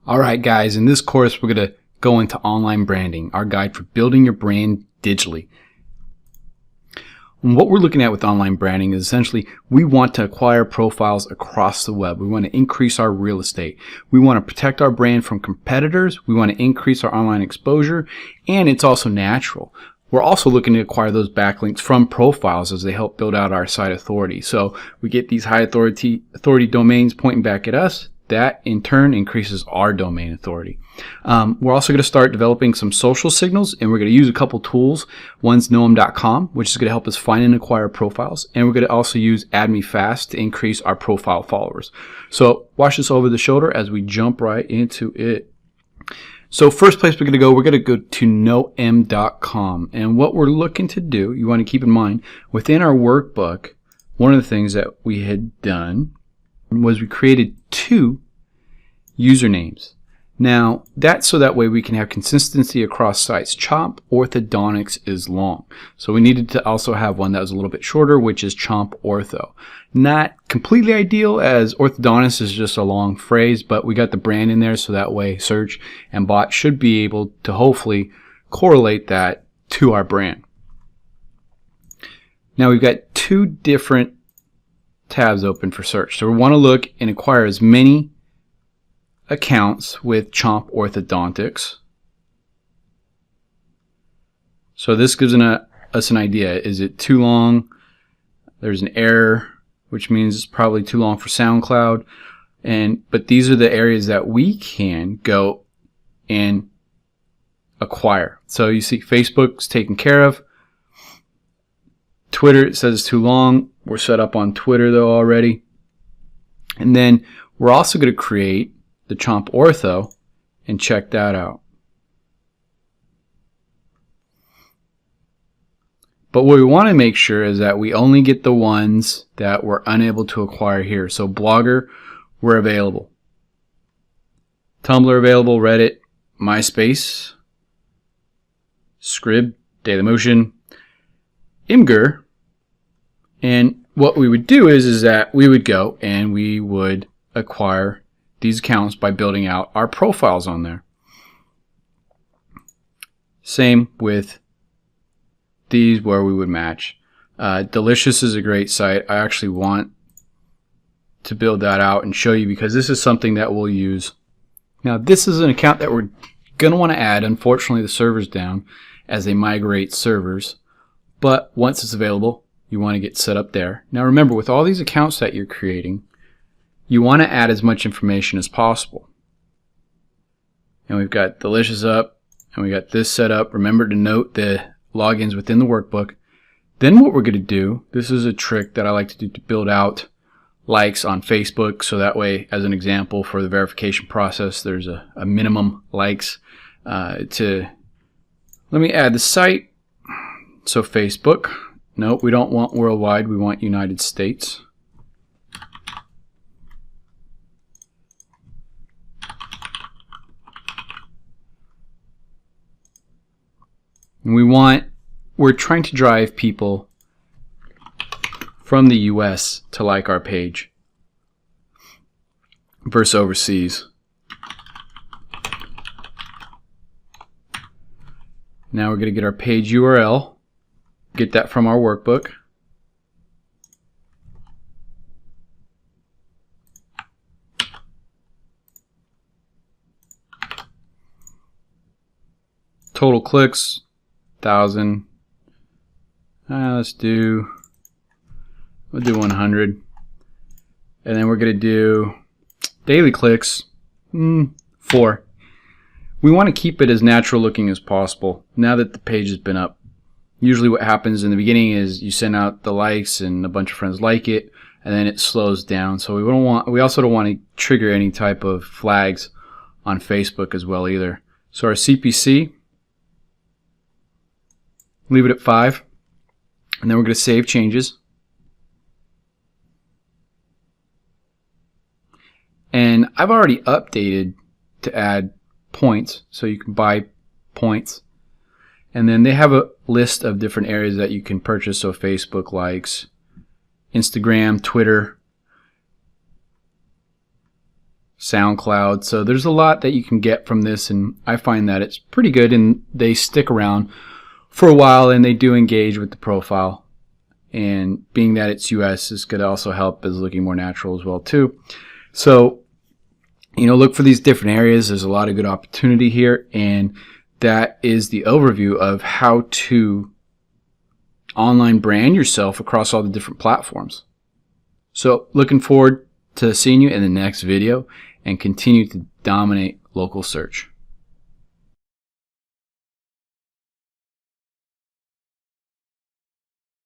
Alright guys, in this course we're going to go into online branding, our guide for building your brand digitally. And what we're looking at with online branding is essentially we want to acquire profiles across the web. We want to increase our real estate. We want to protect our brand from competitors. We want to increase our online exposure, and it's also natural. We're also looking to acquire those backlinks from profiles as they help build out our site authority. So we get these high authority domains pointing back at us. That in turn increases our domain authority. We're also going to start developing some social signals, and we're going to use a couple tools. One's Knowem.com, which is going to help us find and acquire profiles, and we're going to also use AdMeFast to increase our profile followers. So watch this over the shoulder as we jump right into it. So first place we're going to go to Knowem.com, and what we're looking to do, you want to keep in mind, within our workbook, one of the things that we had done was we created 2 usernames. Now that's so that way we can have consistency across sites. Chomp Orthodontics is long, so we needed to also have one that was a little bit shorter, which is Chomp Ortho. Not completely ideal, as orthodontist is just a long phrase, but we got the brand in there, so that way search and bot should be able to hopefully correlate that to our brand. Now we've got 2 different tabs open for search, so we want to look and acquire as many accounts with Chomp Orthodontics. So this gives us an idea. Is it too long? There's an error, which means it's probably too long for SoundCloud. But these are the areas that we can go and acquire. So you see Facebook's taken care of. Twitter, it says it's too long. We're set up on Twitter though already. And then we're also going to create the Chomp Ortho and check that out. But what we want to make sure is that we only get the ones that we're unable to acquire here. So Blogger, we're available. Tumblr available, Reddit, MySpace, Scrib, Dailymotion, Imgur. And what we would do is that we would go and we would acquire these accounts by building out our profiles on there. Same with these where we would match. Delicious is a great site. I actually want to build that out and show you because this is something that we'll use. Now this is an account that we're going to want to add. Unfortunately the server's down as they migrate servers, but once it's available you want to get set up there. Now remember, with all these accounts that you're creating, you want to add as much information as possible. And we've got Delicious up, and we got this set up. Remember to note the logins within the workbook. Then what we're going to do, this is a trick that I like to do to build out likes on Facebook, so that way, as an example for the verification process, there's a minimum likes let me add the site. So Facebook. No, we don't want worldwide, we want United States. And we're trying to drive people from the US to like our page versus overseas. Now we're going to get our page URL. Get that from our workbook. Total clicks, 1,000. We'll do 100. And then we're going to do daily clicks, 4. We want to keep it as natural looking as possible now that the page has been up. Usually what happens in the beginning is you send out the likes and a bunch of friends like it, and then it slows down. So we also don't want to trigger any type of flags on Facebook as well either. So our CPC, leave it at 5, and then we're going to save changes. And I've already updated to add points, so you can buy points. And then they have a list of different areas that you can purchase, so Facebook likes, Instagram, Twitter, SoundCloud. So there's a lot that you can get from this, and I find that it's pretty good, and they stick around for a while, and they do engage with the profile. And being that it's US, this could also help as looking more natural as well too. So, you know, look for these different areas. There's a lot of good opportunity here, and that is the overview of how to online brand yourself across all the different platforms. So looking forward to seeing you in the next video, and continue to dominate local search.